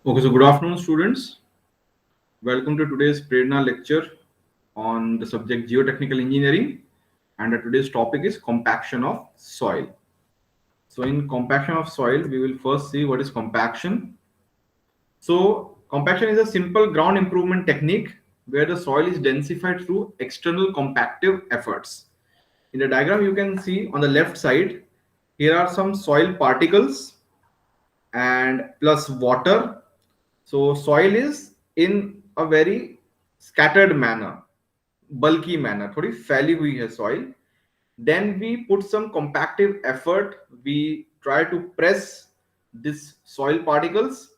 Okay, so good afternoon, students. Welcome to today's Prerna lecture on the subject Geotechnical Engineering, and today's topic is compaction of soil. So, in compaction of soil, we will first see what is compaction. So, compaction is a simple ground improvement technique where the soil is densified through external compactive efforts. In the diagram, you can see on the left side, here are some soil particles and plus water. So soil is in a very scattered manner, bulky manner, थोड़ी फैली हुई है soil. Then we put some compactive effort. We try to press this soil particles.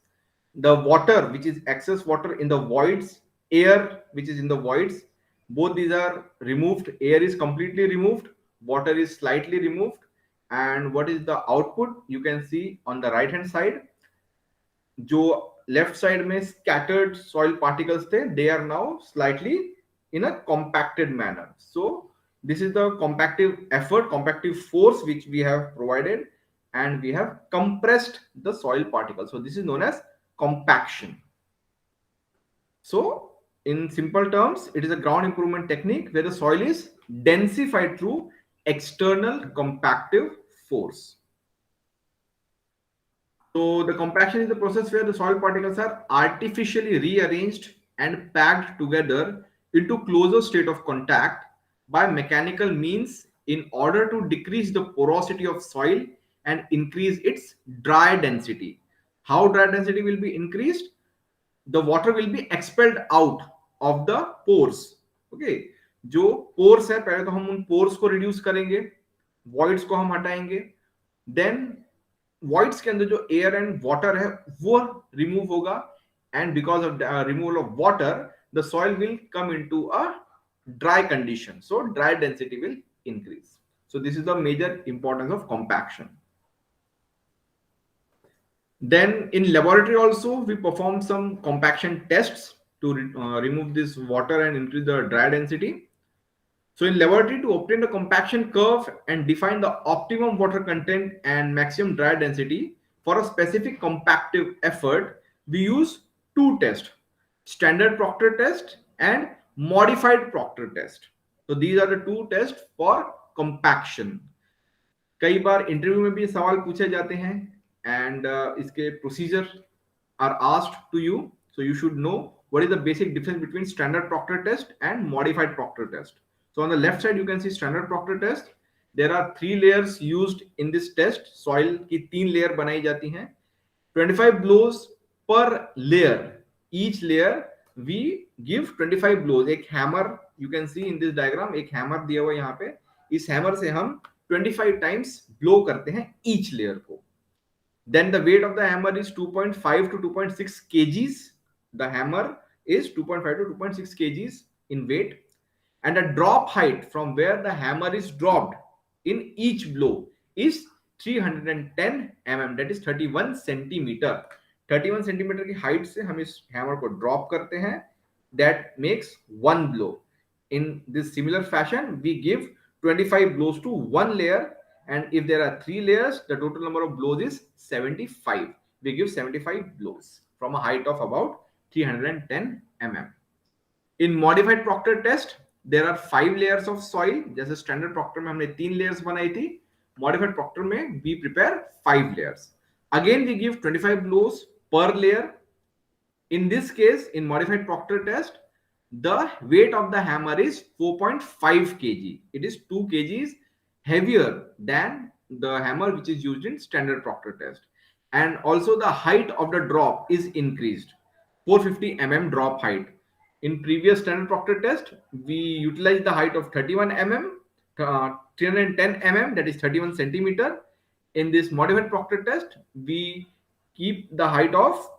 The water, which is excess water in the voids, air, which is in the voids, both these are removed. Air is completely removed, water is slightly removed. And what is the output? You can see on the right hand side जो left side में scattered soil particles थे, they are now slightly in a compacted manner. So this is the compactive effort, compactive force which we have provided, and we have compressed the soil particles. So this is known as compaction. So in simple terms, it is a ground improvement technique where the soil is densified through external compactive force. So the compaction is the process where the soil particles are artificially rearranged and packed together into closer state of contact by mechanical means in order to decrease the porosity of soil and increase its dry density. How dry density will be increased? The water will be expelled out of the pores. Okay, जो pores है पहले तो हम उन pores को reduce करेंगे, voids को हम हटाएंगे, then voids के अंदर जो air and water है वो remove होगा, and because of the removal of water the soil will come into a dry condition, so dry density will increase. So this is the major importance of compaction. Then in laboratory also we perform some compaction tests to remove this water and increase the dry density. So in laboratory, to obtain the compaction curve and define the optimum water content and maximum dry density for a specific compactive effort, we use two tests: standard Proctor test and modified Proctor test. So these are the two tests for compaction. कई बार interview में भी सवाल पूछे जाते हैं, and इसके procedure are asked to you, so you should know what is the basic difference between standard Proctor test and modified Proctor test. So on the left side you can see standard Proctor test. There are 3 layers used in this test. Soil की 3 layer बनाई जाती हैं, 25 blows per layer. Each layer we give 25 blows. एक hammer, you can see in this diagram, एक hammer दिया हुआ यहाँ पे, इस हैमर से हम 25 times blow करते हैं each layer को. Then the weight of the hammer is 2.5 to 2.6 kgs. The hammer is 2.5 to 2.6 kgs in weight, and the drop height from where the hammer is dropped in each blow is 310 mm, that is 31 centimeter. 31 centimeter की height से हम इस hammer को drop करते हैं, that makes one blow. In this similar fashion we give 25 blows to one layer, and if there are 3 layers the total number of blows is 75. We give 75 blows from a height of about 310 mm. In modified Proctor test there are 5 layers of soil. जैसे standard Proctor में हमने 3 layers बनाई थी, modified Proctor में we prepare 5 layers. Again we give 25 blows per layer. In this case, in modified Proctor test, the weight of the hammer is 4.5 kg. It is 2 kgs heavier than the hammer which is used in standard Proctor test. And also the height of the drop is increased, 450 mm drop height. In previous standard Proctor test, we utilized the height of 31 mm, 310 mm, that is 31 centimeter. In this modified Proctor test, we keep the height of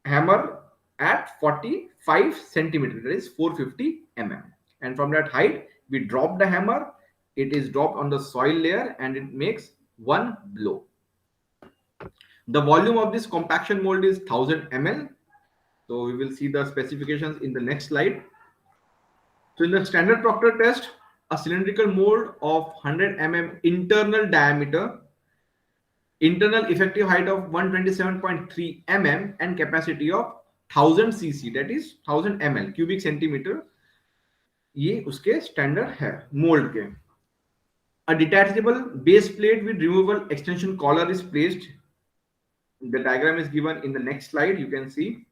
hammer at 45 centimeter, that is 450 mm, and from that height we drop the hammer. It is dropped on the soil layer and it makes one blow. The volume of this compaction mold is 1000 ml. So we will see the specifications in the next slide. So in the standard Proctor test, a cylindrical mold of 100 mm internal diameter internal effective height of 127.3 mm and capacity of 1000 cc, that is 1000 ml cubic centimeter. ये उसके standard है mould के. A detachable base plate with removable extension collar is placed. The diagram is given in the next slide. You can see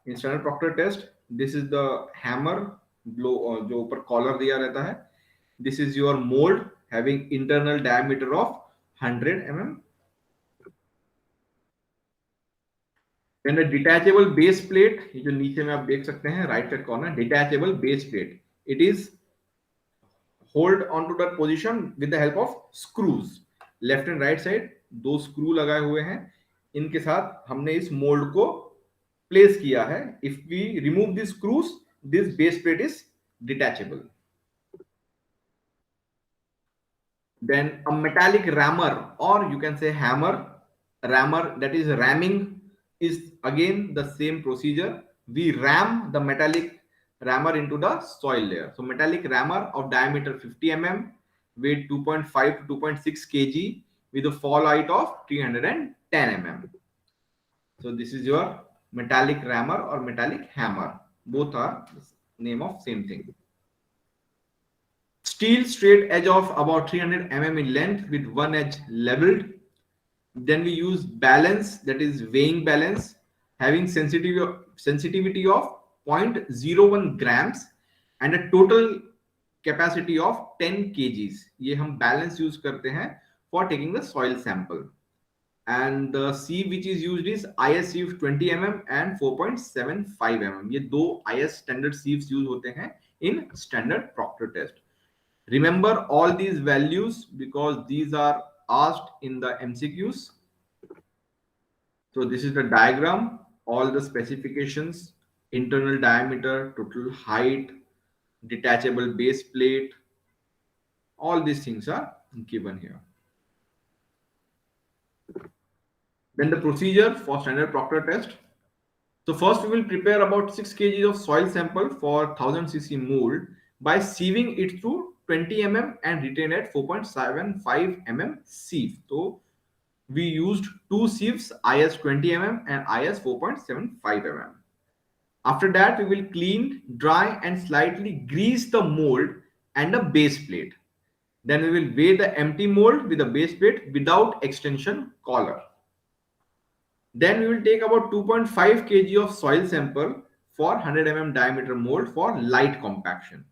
in standard Proctor test. This is the hammer blow जो ऊपर collar दिया रहता है. This is your mold having internal diameter of 100 mm. Then a detachable base plate, ये जो नीचे में आप देख सकते हैं right side corner, detachable base plate. It is hold onto that position with the help of screws. Left and right side दो screw लगाए हुए हैं. इनके साथ हमने इस mold को place किया है. If we remove these screws, this base plate is detachable. Then a metallic rammer, or you can say hammer, rammer, that is ramming, is again the same procedure. We ram the metallic rammer into the soil layer. So metallic rammer of diameter 50 mm, weight 2.5 to 2.6 kg, with a fall height of 310 mm. So this is your metallic rammer or metallic hammer. Both are the name of same thing. Steel straight edge of about 300 mm in length with one edge leveled. Then we use balance, that is weighing balance, having sensitivity of 0.01 grams and a total capacity of 10 kgs. ये हम balance use करते हैं for taking the soil sample. And the sieve which is used is IS sieve 20 mm and 4.75 mm. ये दो IS standard sieves use होते हैं in standard Proctor test. Remember all these values because these are asked in the MCQs. So this is the diagram, all the specifications, internal diameter, total height, detachable base plate, all these things are given here. Then the procedure for standard Proctor test. So first we will prepare about 6 kg of soil sample for 1000 cc mold by sieving it through 20 mm and retain at 4.75 mm sieve. So we used two sieves, IS 20 mm and IS 4.75 mm. After that, we will clean, dry and slightly grease the mold and a base plate. Then we will weigh the empty mold with a base plate without extension collar. Then we will take about 2.5 kg of soil sample for 100 mm diameter mold for light compaction.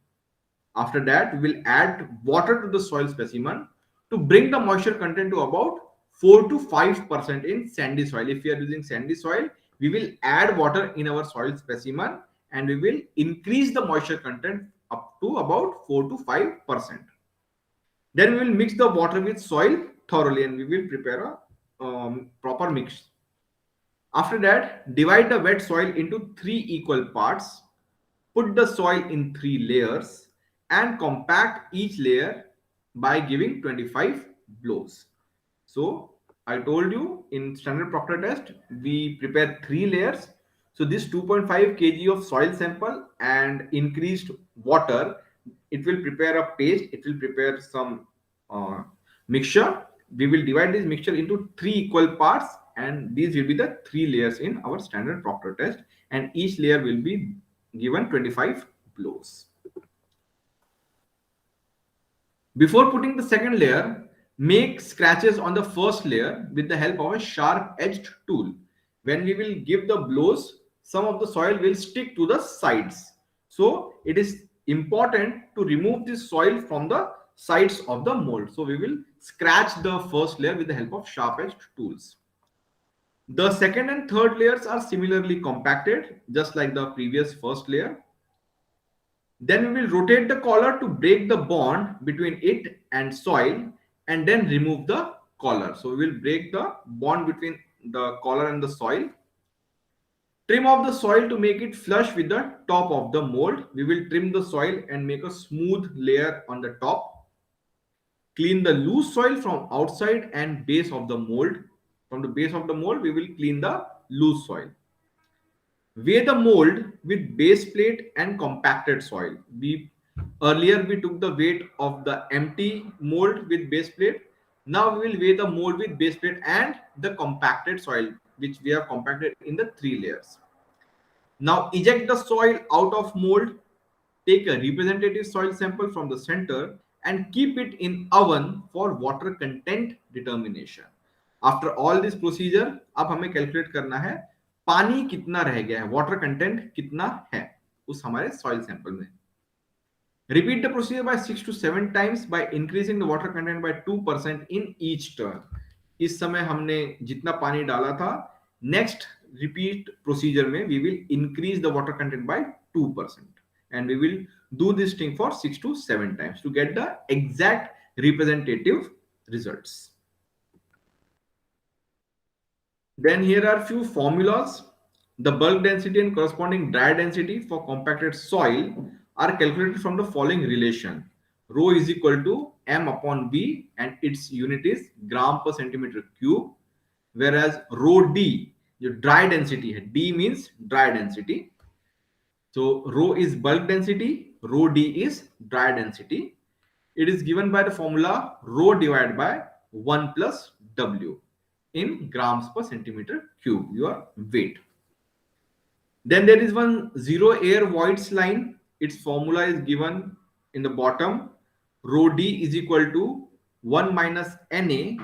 After that, we will add water to the soil specimen to bring the moisture content to about 4 to 5% in sandy soil. If we are using sandy soil, we will add water in our soil specimen and we will increase the moisture content up to about 4 to 5%. Then we will mix the water with soil thoroughly and we will prepare a proper mix. After that, divide the wet soil into 3 equal parts. Put the soil in 3 layers and compact each layer by giving 25 blows. So I told you in standard Proctor test, we prepare 3 layers. So this 2.5 kg of soil sample and increased water, it will prepare a paste, it will prepare some mixture. We will divide this mixture into 3 equal parts and these will be the 3 layers in our standard Proctor test and each layer will be given 25 blows. Before putting the second layer, make scratches on the first layer with the help of a sharp edged tool. When we will give the blows, some of the soil will stick to the sides. So it is important to remove this soil from the sides of the mold. So we will scratch the first layer with the help of sharp edged tools. The second and third layers are similarly compacted, just like the previous first layer. Then we will rotate the collar to break the bond between it and soil and then remove the collar. So we will break the bond between the collar and the soil. Trim off the soil to make it flush with the top of the mold. We will trim the soil and make a smooth layer on the top. Clean the loose soil from outside and base of the mold. From the base of the mold, we will clean the loose soil. Weigh the mold with base plate and compacted soil. Earlier we took the weight of the empty mold with base plate. Now we will weigh the mold with base plate and the compacted soil, which we have compacted in the 3 layers. Now eject the soil out of mold. Take a representative soil sample from the center and keep it in oven for water content determination. After all this procedure, अब हमें calculate करना है पानी कितना रह गया है, water content कितना है उस हमारे सॉइल सैंपल में. Repeat the procedure by 6 to 7 times by increasing the water content by 2% in each turn. इस समय हमने जितना पानी डाला था, next repeat procedure में we will increase the water content by 2%, and we will do this thing for 6 to 7 times to get the exact representative results. Then here are few formulas. The bulk density and corresponding dry density for compacted soil are calculated from the following relation. Rho is equal to m upon v and its unit is gram per centimeter cube, whereas rho d, जो dry density है, d means dry density. So rho is bulk density, rho d is dry density. It is given by the formula rho divided by 1 plus w in grams per centimeter cube, your weight. Then there is one zero air voids line. Its formula is given in the bottom. Rho d is equal to 1 minus Na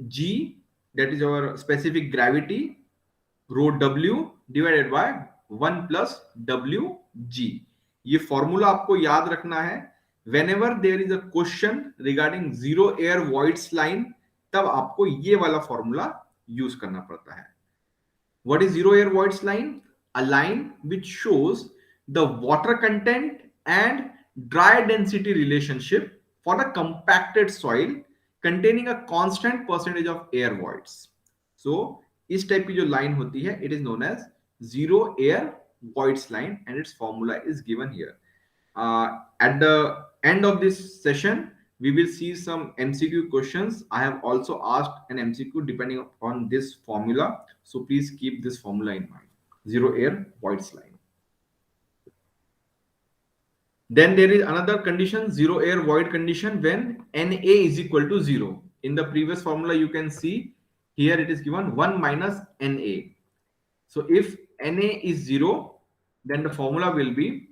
g, that is our specific gravity, rho w divided by 1 plus w g. ये formula आपको याद रखना है. Whenever there is a question regarding zero air voids line, तब आपको ये वाला formula use करना पड़ता है. What is zero air voids line? A line which shows the water content and dry density relationship for a compacted soil containing a constant percentage of air voids. So इस type की जो line होती है, it is known as zero air voids line, and its formula is given here. At the end of this session, we will see some MCQ questions. I have also asked an MCQ depending upon this formula, so please keep this formula in mind. Zero air voids line. Then there is another condition, zero air void condition, when Na is equal to 0. In the previous formula you can see here it is given 1 minus Na. So if Na is 0, then the formula will be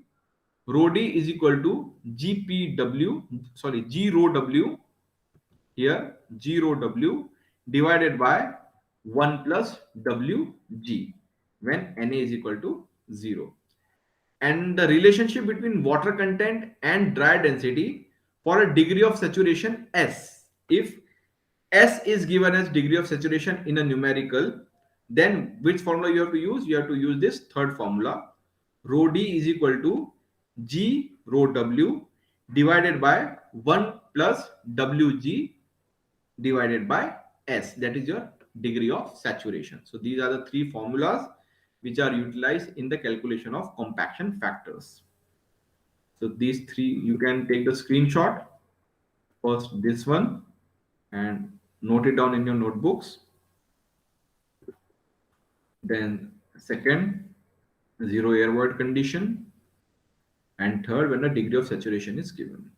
rho d is equal to g rho w, here g rho w divided by 1 plus wg when Na is equal to 0. And the relationship between water content and dry density for a degree of saturation S. If S is given as degree of saturation in a numerical, then which formula you have to use? You have to use this third formula. Rho d is equal to g rho w divided by 1 plus wg divided by S. That is your degree of saturation. So these are the three formulas which are utilized in the calculation of compaction factors. So these three, you can take the screenshot. First this one and note it down in your notebooks. Then second, zero air void condition, and third, when the degree of saturation is given.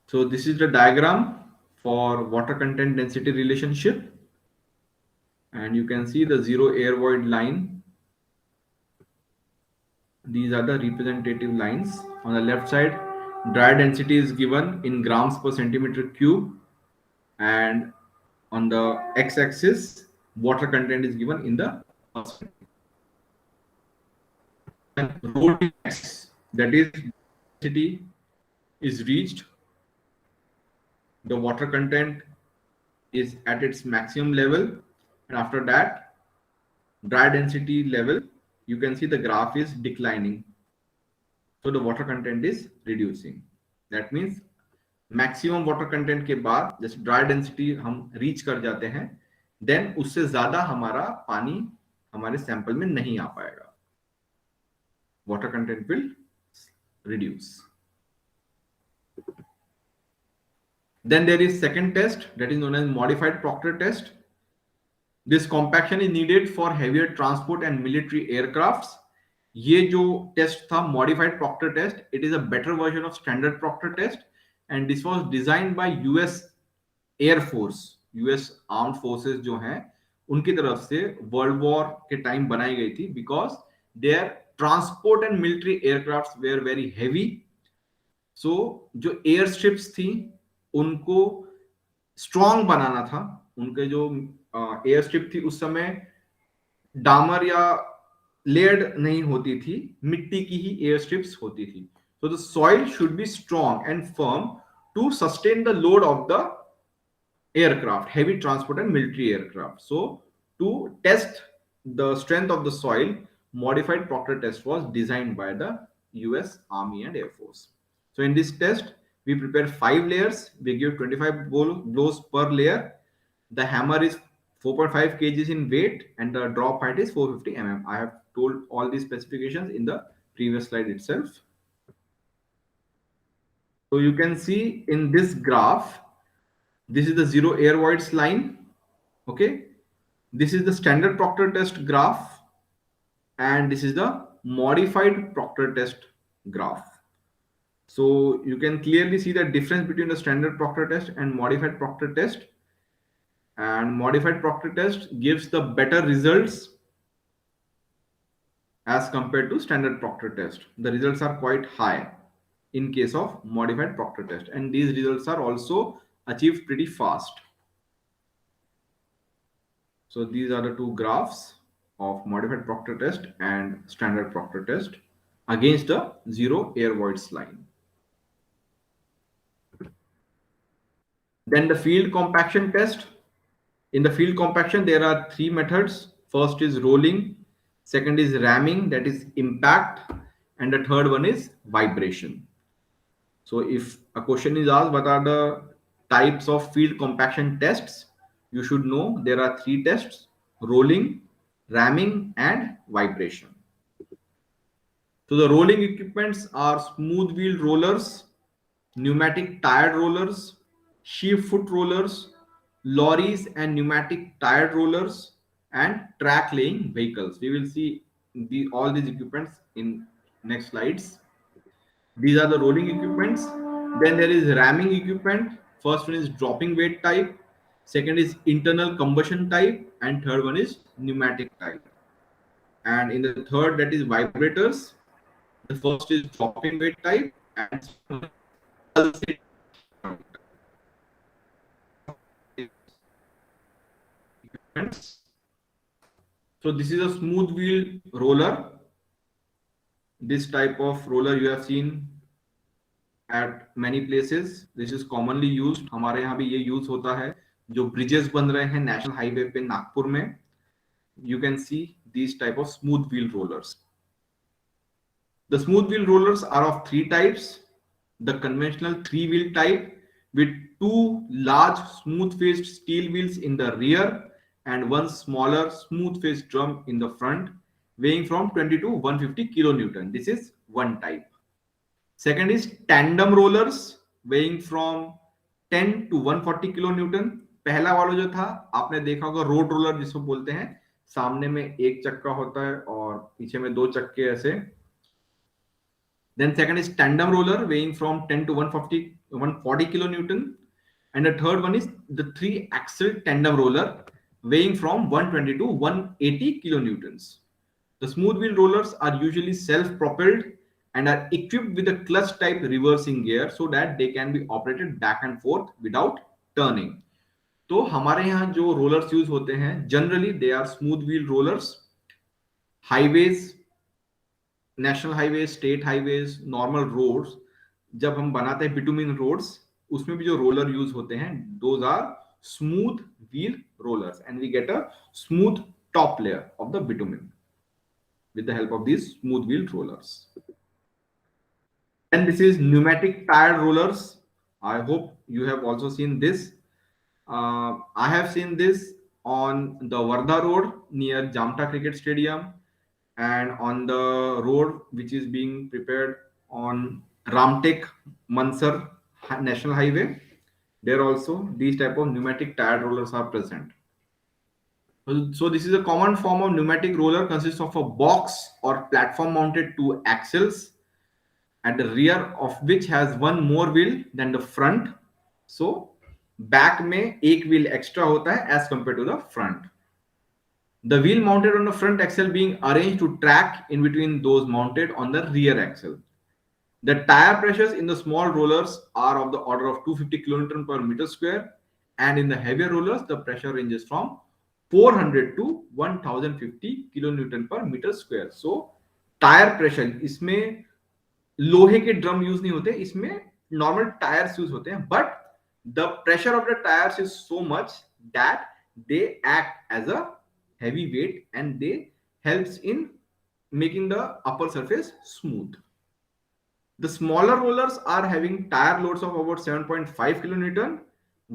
So this is the diagram for water content density relationship, and you can see the zero air void line. These are the representative lines. On the left side, dry density is given in grams per centimeter cube, and on the x-axis, water content is given in the percent. And rho max, that is density, is reached, the water content is at its maximum level, and after that, dry density level, you can see the graph is declining, so the water content is reducing. That means maximum water content के बाद जैसे dry density हम reach कर जाते हैं, then उससे ज्यादा हमारा पानी हमारे सैंपल में नहीं आ पाएगा. Water content will reduce. Then there is second test, that is known as modified Proctor test. This compaction is needed for heavier transport and military aircrafts. ये जो टेस्ट था modified Proctor test, it is a better version of standard Proctor test, and this was designed by US Air Force. US armed forces जो हैं उनकी तरफ से world war के time बनाई गई थी, because there transport and military aircraft were very heavy. So जो एयर स्ट्रिप्स थी उनको स्ट्रॉन्ग बनाना था. उनके जो एयर स्ट्रिप थी उस समय डामर या लेयर्ड नहीं होती थी, मिट्टी की ही एयर स्ट्रिप्स होती थी. So the soil should be strong and firm to sustain the load of the aircraft, heavy transport and military aircraft. So to test the strength of the soil, modified Proctor test was designed by the US Army and Air Force. So in this test, we prepare 5 layers. We give 25 blows per layer. The hammer is 4.5 kgs in weight and the drop height is 450 mm. I have told all these specifications in the previous slide itself. So you can see in this graph, this is the zero air voids line. Okay, this is the standard Proctor test graph, and this is the modified Proctor test graph. So you can clearly see the difference between the standard Proctor test and modified Proctor test. And modified Proctor test gives the better results as compared to standard Proctor test. The results are quite high in case of modified Proctor test, and these results are also achieved pretty fast. So these are the two graphs of modified Proctor test and standard Proctor test against the zero air voids line. Then the field compaction test. In the field compaction, there are 3 methods. First is rolling, second is ramming, that is impact, and the third one is vibration. So if a question is asked what are the types of field compaction tests, you should know there are 3 tests: rolling, ramming, and vibration. So the rolling equipments are smooth wheel rollers, pneumatic tired rollers, sheave foot rollers, lorries and pneumatic tired rollers, and track laying vehicles. We will see all these equipments in next slides. These are the rolling equipments. Then there is ramming equipment. First one is dropping weight type, second is internal combustion type, and third one is pneumatic type. And in the third, that is vibrators. The first is dropping weight type, and so this is a smooth wheel roller. This type of roller you have seen at many places. This is commonly used. हमारे यहाँ भी ये use होता है. जो bridges बन रहे हैं नेशनल हाईवे पे नागपुर में, you can see these type of smooth wheel rollers. The smooth wheel rollers are of 3 types. The conventional 3-wheel type with 2 large smooth-faced steel wheels in the rear and 1 smaller smooth-faced drum in the front, weighing from 20 to 150 kilonewton. This is one type. Second is tandem rollers, weighing from 10 to 140 kilonewton. पहला वाला जो था आपने देखा होगा road roller जिसको बोलते हैं, सामने में एक चक्का होता है और पीछे में 2 चक्के ऐसे. Then second is tandem roller, weighing from 10 to 140 kilonewton, and the third one is the 3-axle tandem roller, weighing from 120 to 180 kilonewtons. The smooth wheel rollers are usually self-propelled and are equipped with a clutch type reversing gear so that they can be operated back and forth without turning. तो हमारे यहाँ जो rollers use होते हैं generally they are smooth wheel rollers. Highways, national highways, state highways, normal roads जब हम बनाते हैं बिटुमिन रोड्स, उसमें भी जो रोलर यूज होते हैं those are smooth wheel rollers, and we get a smooth top layer of the bitumen with the help of these smooth wheel rollers. And this is pneumatic tired rollers. I hope you have also seen this. I have seen this on the Wardha Road near Jamta Cricket Stadium, and on the road which is being prepared on Ramtek Mansar National Highway. There also these type of pneumatic tired rollers are present. So this is a common form of pneumatic roller, consists of a box or platform mounted 2 axles, at the rear of which has one more wheel than the front. So back में एक wheel extra होता है as compared to the front. The wheel mounted on the front axle being arranged to track in between those mounted on the rear axle. The tire pressures in the small rollers are of the order of 250 kN per meter square, and in the heavier rollers, the pressure ranges from 400 to 1050 kilonewton per meter square. So, tire pressure इसमें लोहे के drum use नहीं होते, इसमें normal tyres use होते हैं, but the pressure of the tyres is so much that they act as a heavy weight and they helps in making the upper surface smooth. The smaller rollers are having tire loads of about 7.5 kilonewton,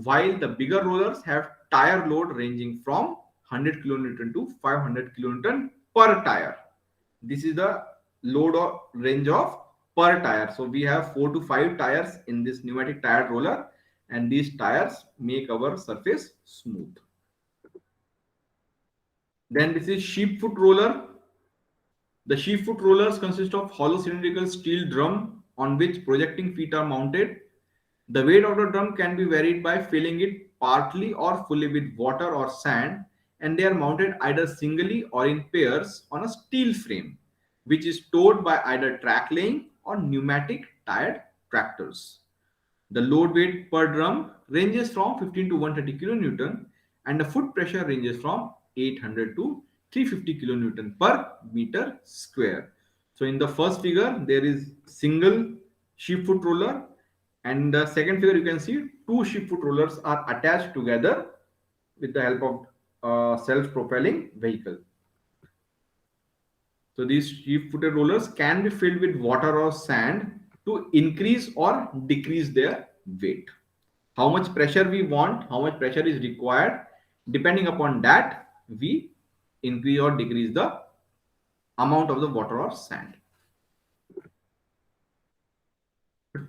while the bigger rollers have tire load ranging from 100 kilonewton to 500 kilonewton per tire. This is the load or range of per tire. So we have 4 to 5 tires in this pneumatic tire roller, and these tires make our surface smooth. Then this is sheep foot roller. The sheep foot rollers consist of hollow cylindrical steel drum on which projecting feet are mounted. The weight of the drum can be varied by filling it partly or fully with water or sand, and they are mounted either singly or in pairs on a steel frame, which is towed by either track laying or pneumatic tired tractors. The load weight per drum ranges from 15 to 130 kilonewton, and the foot pressure ranges from 800 to 350 kilonewton per meter square. So in the first figure, there is single sheep foot roller, and in the second figure, you can see two sheep foot rollers are attached together with the help of a self-propelling vehicle. So these sheep-footed rollers can be filled with water or sand to increase or decrease their weight. How much pressure we want, how much pressure is required, depending upon that, we increase or decrease the amount of the water or sand.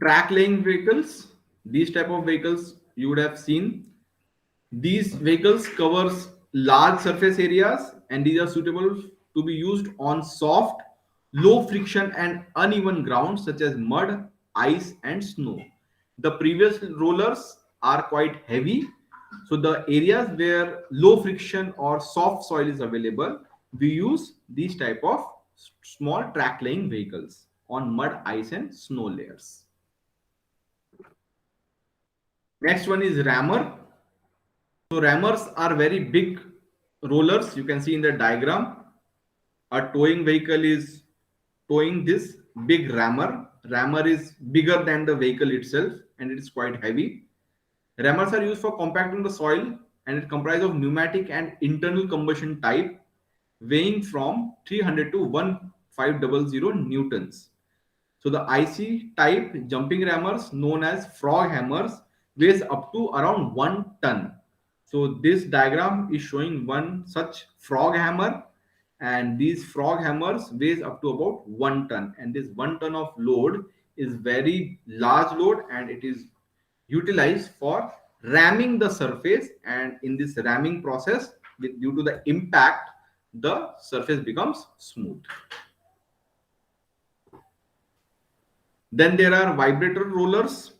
Track laying vehicles, these type of vehicles you would have seen. These vehicles covers large surface areas, and these are suitable to be used on soft, low friction and uneven ground such as mud, ice and snow. The previous rollers are quite heavy, so the areas where low friction or soft soil is available, we use these type of small track laying vehicles on mud, ice and snow layers. Next one is rammer. So rammers are very big rollers. You can see in the diagram, a towing vehicle is towing this big rammer. Rammer is bigger than the vehicle itself, and it is quite heavy. Rammers are used for compacting the soil, and it comprises of pneumatic and internal combustion type, weighing from 300 to 1500 newtons. So the IC type jumping rammers, known as frog hammers, weighs up to around 1 ton. So this diagram is showing one such frog hammer, and these frog hammers weighs up to about 1 ton, and this 1 ton of load is very large load, and it is utilized for ramming the surface, and in this ramming process, due to the impact, the surface becomes smooth. Then there are vibrator rollers.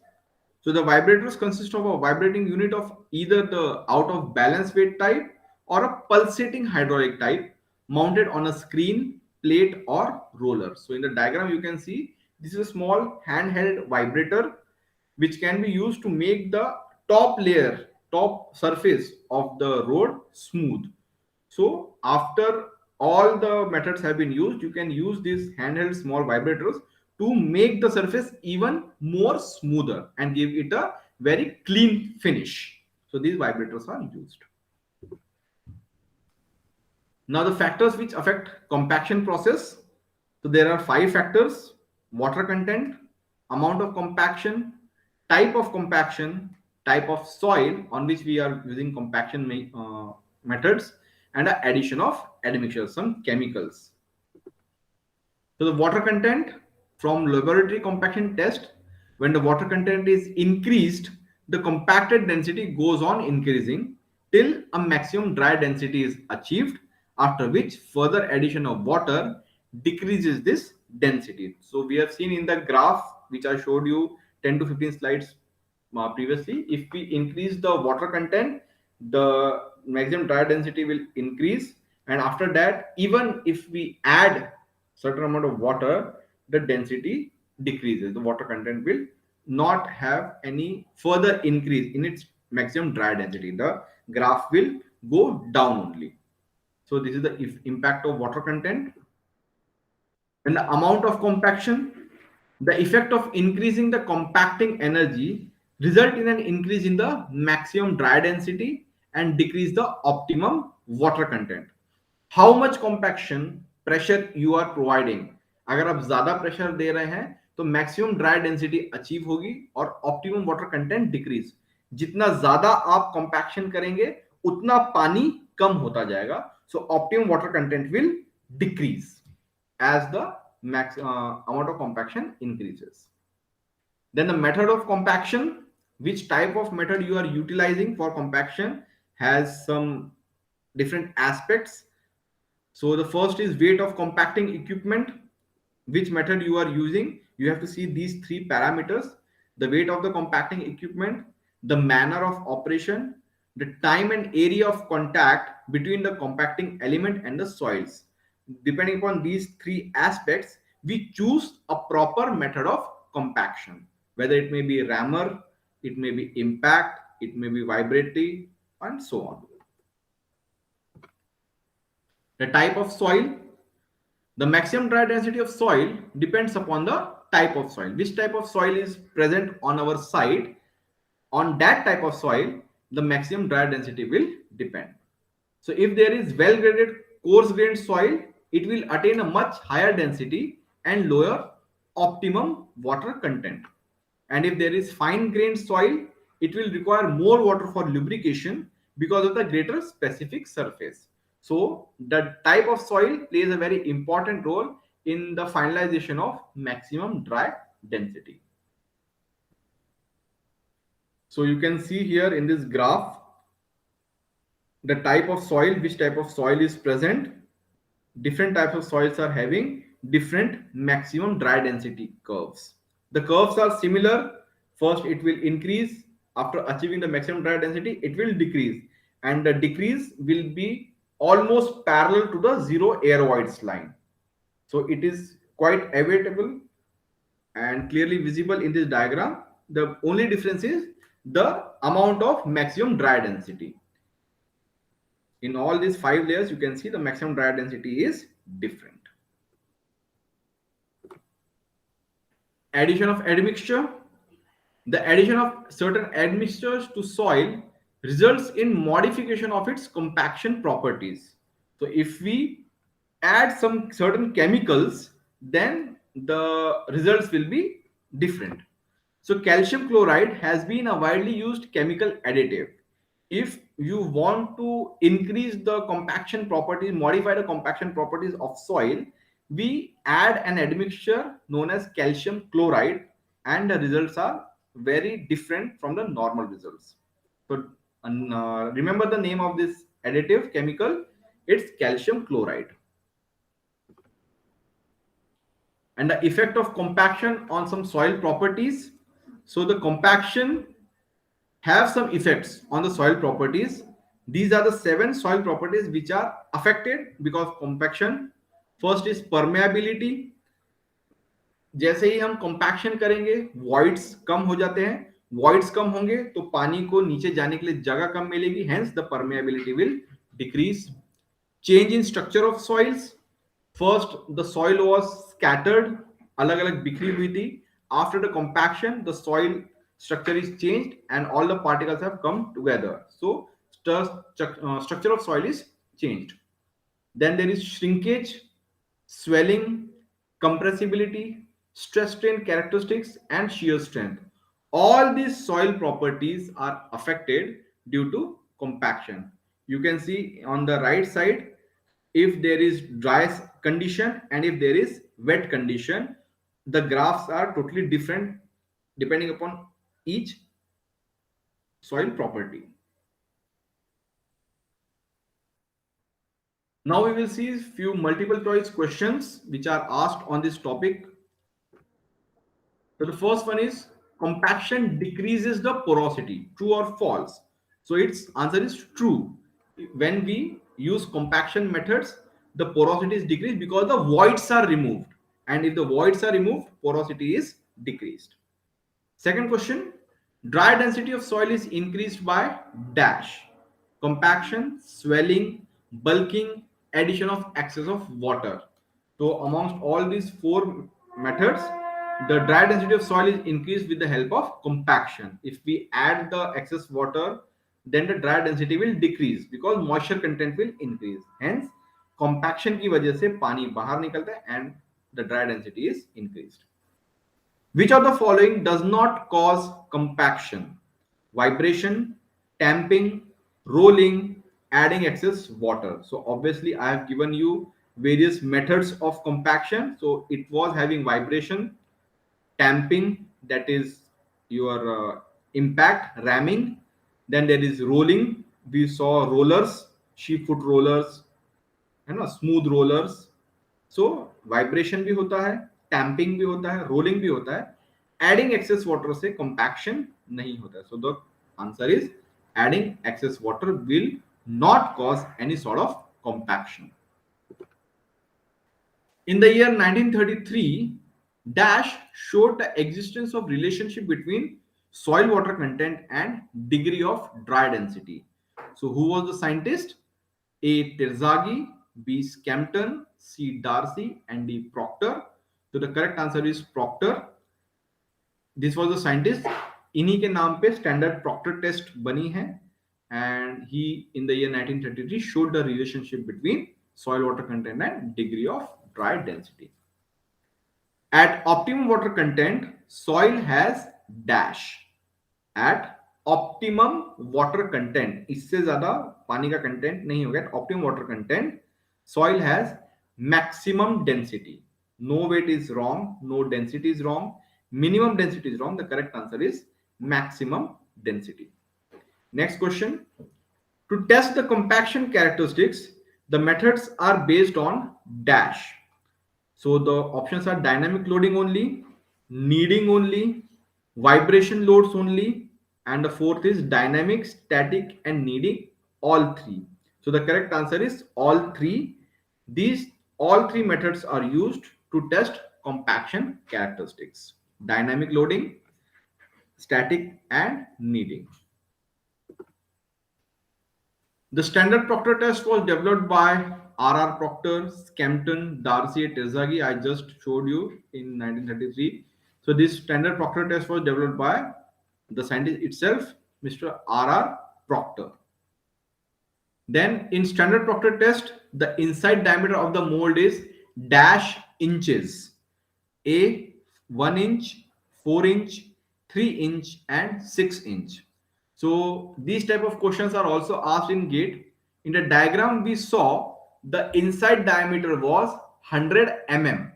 So the vibrators consist of a vibrating unit of either the out of balance weight type or a pulsating hydraulic type, mounted on a screen, plate or roller. So in the diagram you can see this is a small handheld vibrator which can be used to make the top layer, top surface of the road smooth. So after all the methods have been used, you can use these handheld small vibrators to make the surface even more smoother and give it a very clean finish. So these vibrators are used. Now the factors which affect compaction process. So there are 5 factors: water content, amount of compaction, type of soil on which we are using compaction methods, and the addition of admixtures, some chemicals. So the water content, from laboratory compaction test, when the water content is increased, the compacted density goes on increasing till a maximum dry density is achieved, after which further addition of water decreases this density. So we have seen in the graph which I showed you 10 to 15 slides previously, if we increase the water content, the maximum dry density will increase, and after that, even if we add certain amount of water, the density decreases. The water content will not have any further increase in its maximum dry density. The graph will go down only. So this is the impact of water content. And the amount of compaction, the effect of increasing the compacting energy result in an increase in the maximum dry density and decrease the optimum water content. How much compaction pressure you are providing, अगर आप ज्यादा pressure दे रहे हैं तो maximum dry density achieve होगी और optimum water content decrease. जितना ज्यादा आप कंपैक्शन करेंगे उतना पानी कम होता जाएगा. So optimum water content will decrease as the max amount of compaction increases. Then the method of compaction, which type of method you are utilizing for compaction, has some different aspects. So the first is weight of compacting equipment. Which method you are using, you have to see these three parameters: the weight of the compacting equipment, the manner of operation, the time and area of contact between the compacting element and the soils. Depending upon these three aspects, we choose a proper method of compaction, whether it may be rammer, it may be impact, it may be vibratory, and so on. The type of soil, the maximum dry density of soil depends upon the type of soil. Which type of soil is present on our site? On that type of soil, the maximum dry density will depend. So if there is well-graded, coarse-grained soil, it will attain a much higher density and lower optimum water content. And if there is fine-grained soil, it will require more water for lubrication because of the greater specific surface. So the type of soil plays a very important role in the finalization of maximum dry density. So you can see here in this graph the type of soil, which type of soil is present. Different types of soils are having different maximum dry density curves. The curves are similar. First it will increase, after achieving the maximum dry density it will decrease, and the decrease will be almost parallel to the zero air voids line. So it is quite available and clearly visible in this diagram. The only difference is the amount of maximum dry density. In all these 5 layers you can see the maximum dry density is different. Addition of admixture. The addition of certain admixtures to soil results in modification of its compaction properties. So if we add some certain chemicals, then the results will be different. So calcium chloride has been a widely used chemical additive. If you want to increase the compaction properties, modify the compaction properties of soil, we add an admixture known as calcium chloride, and the results are very different from the normal results. So remember the name of this additive chemical, it's calcium chloride. And the effect of compaction on some soil properties. So the compaction have some effects on the soil properties. These are the 7 soil properties which are affected because of compaction. First is permeability. जैसे ही हम compaction करेंगे voids कम हो जाते हैं. Voids कम होंगे तो पानी को नीचे जाने के लिए जगह कम मिलेगी. Hence the permeability will decrease. Change in structure of soils. First the soil was scattered, अलग अलग बिखरी हुई थी. After the compaction the soil structure is changed and all the particles have come together. So structure of soil is changed. Then there is shrinkage, swelling, compressibility, stress strain characteristics, and shear strength. All these soil properties are affected due to compaction. You can see on the right side if there is dry condition and if there is wet condition, the graphs are totally different depending upon each soil property. Now we will see few multiple choice questions which are asked on this topic. So the first one is compaction decreases the porosity, true or false? So its answer is true. When we use compaction methods, the porosity is decreased because the voids are removed. And if the voids are removed, porosity is decreased. Second question, dry density of soil is increased by dash. Compaction, swelling, bulking, addition of excess of water. So amongst all these four methods, the dry density of soil is increased with the help of compaction. If we add the excess water, then the dry density will decrease because moisture content will increase. Hence, compaction की वजह से पानी बाहर निकलता है and the dry density is increased. Which of the following does not cause compaction? Vibration, tamping, rolling, adding excess water. So obviously I have given you various methods of compaction. So it was having vibration, tamping, that is your impact, ramming. Then there is rolling. We saw rollers, sheep foot rollers, है ना, smooth rollers. सो vibration भी होता है, tamping भी होता है, rolling भी होता है. एडिंग एक्सेस वाटर से कंपैक्शन नहीं होता है. So the answer is adding excess water will not cause any sort of compaction. In the year 1933, Dash showed the existence of relationship between soil water content and degree of dry density. So, who was the scientist? A. Terzaghi, B. Scampton, C. Darcy, and D. Proctor. So, the correct answer is Proctor. This was the scientist. इन्हीं के नाम पे standard Procter test बनी है. And he, in the year 1933, showed the relationship between soil water content and degree of dry density. At optimum water content, soil has dash. At optimum water content, इससे ज्यादा पानी का content नहीं होगा. At optimum water content, soil has maximum density. No weight is wrong, no density is wrong, minimum density is wrong. The correct answer is maximum density. Next question. To test the compaction characteristics, the methods are based on dash. So the options are dynamic loading only, kneading only, vibration loads only, and the fourth is dynamic, static, and kneading, all three. So the correct answer is all three. These all three methods are used to test compaction characteristics: dynamic loading, static, and kneading. The standard Proctor test was developed by R. Proctor, Scampton, Darcy, Terzaghi. I just showed you in 1933. So this standard Proctor test was developed by the scientist itself, Mr. R. Proctor. Then in standard Proctor test, the inside diameter of the mold is dash inches. A 1 inch, 4 inch, 3 inch, and 6 inch. So these type of questions are also asked in GATE. In the diagram we saw the inside diameter was 100 mm.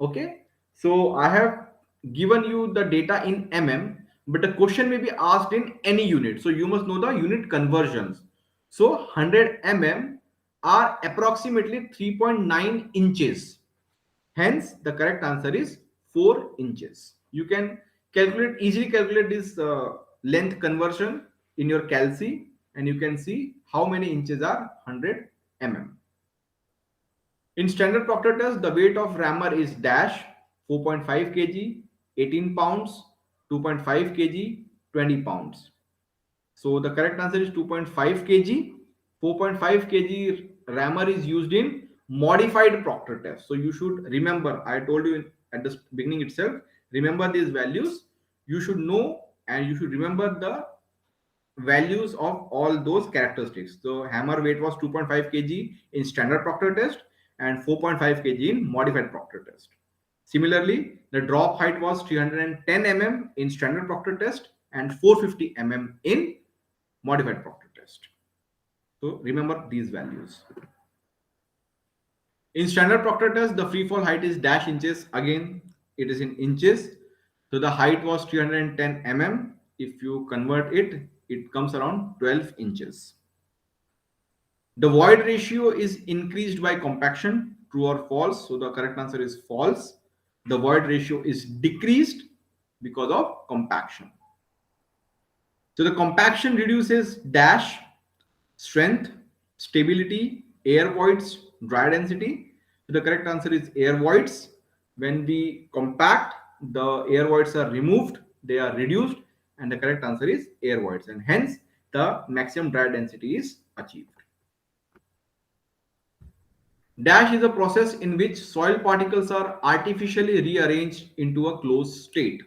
Okay, so I have given you the data in mm, but the question may be asked in any unit. So you must know the unit conversions. So 100 mm are approximately 3.9 inches. Hence, the correct answer is 4 inches. You can easily calculate this length conversion in your calci, and you can see how many inches are 100 mm. In standard Proctor test, the weight of rammer is dash 4.5 kg, 18 pounds, 2.5 kg, 20 pounds. So the correct answer is 2.5 kg. 4.5 kg rammer is used in modified Proctor test. So you should remember, I told you at the beginning itself, remember these values. You should know and you should remember the values of all those characteristics. So hammer weight was 2.5 kg in standard Proctor test and 4.5 kg in modified Proctor test. Similarly, the drop height was 310 mm in standard Proctor test and 450 mm in modified Proctor test. So remember these values. In standard Proctor test, the free fall height is dash inches. Again, it is in inches. So the height was 310 mm. If you convert it, it comes around 12 inches. The void ratio is increased by compaction, true or false. So the correct answer is false. The void ratio is decreased because of compaction. So the compaction reduces dash, strength, stability, air voids, dry density. So the correct answer is air voids. When we compact, the air voids are removed, they are reduced, and the correct answer is air voids, and hence the maximum dry density is achieved. Dash is a process in which soil particles are artificially rearranged into a closed state.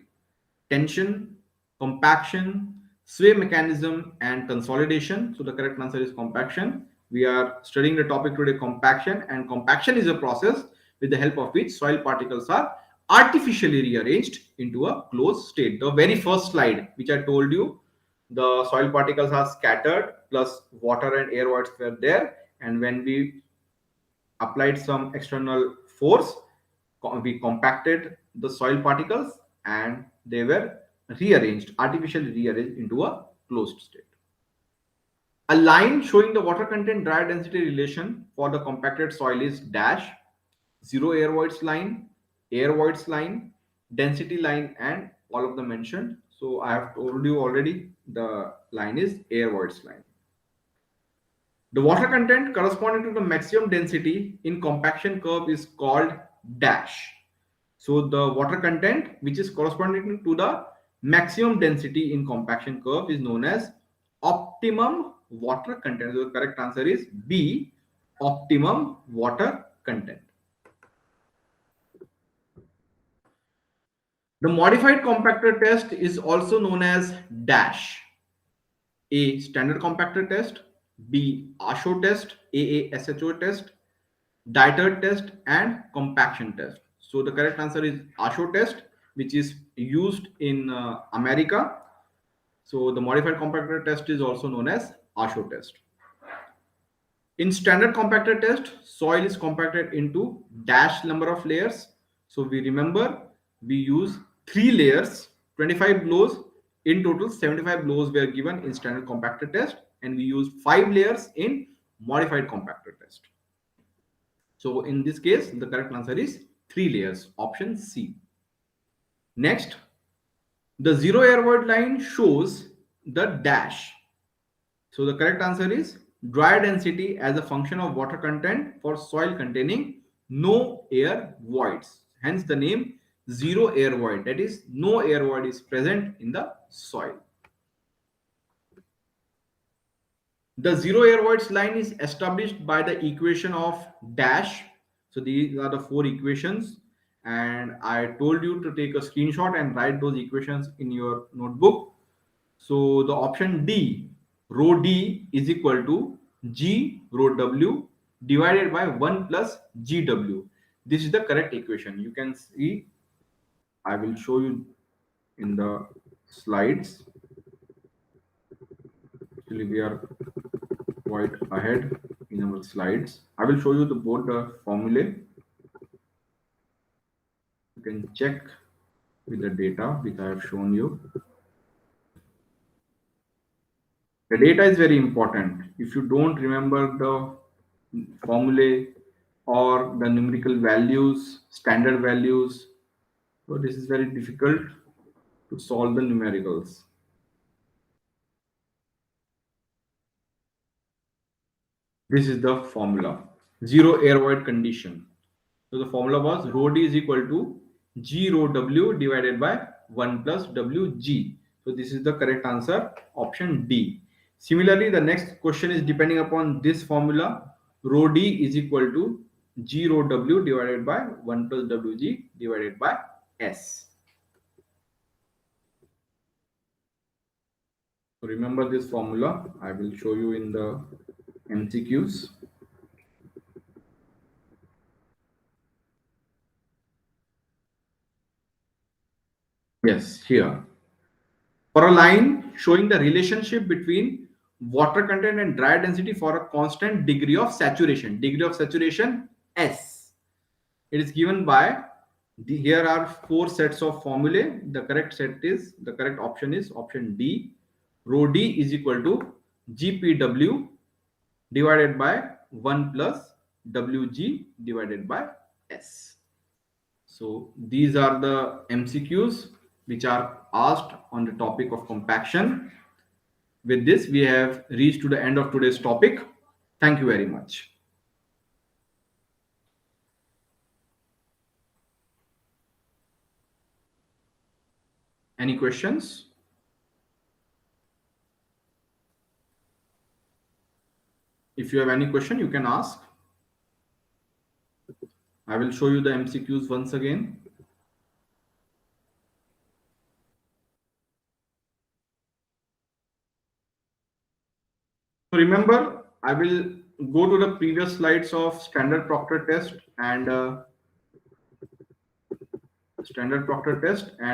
Tension, compaction, sway mechanism, and consolidation. So the correct answer is compaction. We are studying the topic today, compaction, and compaction is a process with the help of which soil particles are artificially rearranged into a closed state. The very first slide, which I told you, the soil particles are scattered plus water and air voids were there, and when we applied some external force, we compacted the soil particles and they were rearranged, artificially rearranged into a closed state. A line showing the water content dry density relation for the compacted soil is dash, zero air voids line, air voids line, density line, and all of them mentioned. So I have told you already, the line is air voids line. The water content corresponding to the maximum density in compaction curve is called dash. So the water content which is corresponding to the maximum density in compaction curve is known as optimum water content. So the correct answer is B, optimum water content. The modified compactor test is also known as dash. A, standard compactor test; B, ASHO test, AASHO test, Dietert test, and compaction test. So the correct answer is ASHO test, which is used in America. So the modified compactor test is also known as ASHO test. In standard compactor test, soil is compacted into dash number of layers. So we remember we use 3 layers, 25 blows. In total, 75 blows were given in standard compactor test, and we used 5 layers in modified compactor test. So in this case, the correct answer is 3 layers, option C. Next, the zero air void line shows the dash. So the correct answer is dry density as a function of water content for soil containing no air voids. Hence the name zero air void. That is, no air void is present in the soil. The zero air voids line is established by the equation of dash. So these are the 4 equations, and I told you to take a screenshot and write those equations in your notebook. So the option D, rho D is equal to G rho W divided by 1 plus GW. This is the correct equation. You can see, I will show you in the slides. Actually, we are quite ahead in our slides. I will show you both the formulae. You can check with the data which I have shown you. The data is very important. If you don't remember the formulae or the numerical values, standard values, so this is very difficult to solve the numericals. This is the formula, zero air void condition. So the formula was rho D is equal to G rho W divided by 1 plus WG. So this is the correct answer, option D. Similarly, the next question is depending upon this formula, rho D is equal to G rho W divided by 1 plus WG divided by S. So remember this formula. I will show you in the MCQs. Yes, here. For a line showing the relationship between water content and dry density for a constant degree of saturation S. It is given by here are 4 sets of formulae. The correct option is option D. Rho D is equal to GPW divided by 1 plus Wg divided by S. So these are the MCQs which are asked on the topic of compaction. With this, we have reached to the end of today's topic. Thank you very much. Any questions? If you have any question, you can ask. I will show you the MCQs once again. So remember, I will go to the previous slides of standard Proctor test and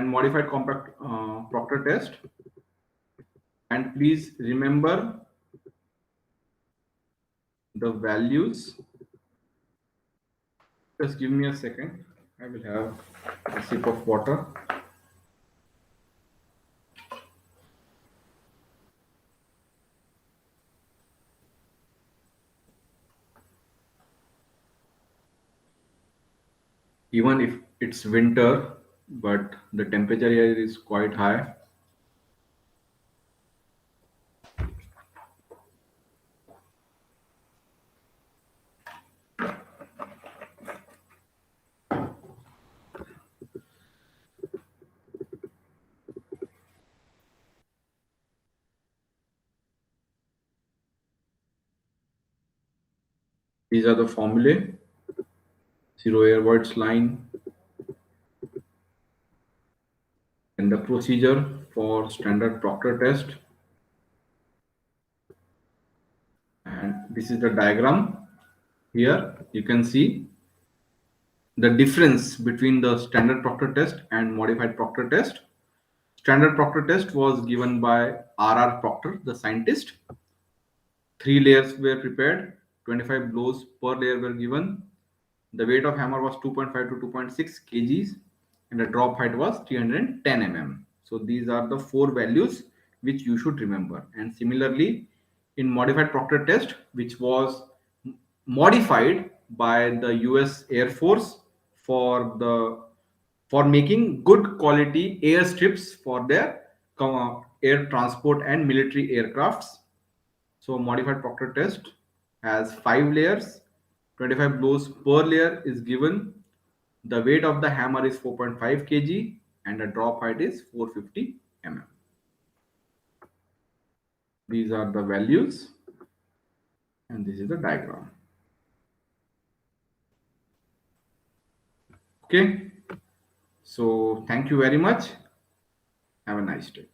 modified compact Proctor test. And please remember the values. Just give me a second. I will have a sip of water. Even if it's winter, but the temperature here is quite high. These are the formulae. Zero air voids line, and the procedure for standard Proctor test. And this is the diagram. Here you can see the difference between the standard Proctor test and modified Proctor test. Standard Proctor test was given by R.R. Proctor, the scientist. 3 layers were prepared, 25 blows per layer were given. The weight of hammer was 2.5 to 2.6 kgs and the drop height was 310 mm. So these are the 4 values which you should remember. And similarly, in modified Proctor test, which was modified by the US Air Force for making good quality airstrips for their air transport and military aircrafts. So modified Proctor test has 5 layers. 25 blows per layer is given. The weight of the hammer is 4.5 kg and the drop height is 450 mm. These are the values and this is the diagram. Okay. So thank you very much. Have a nice day.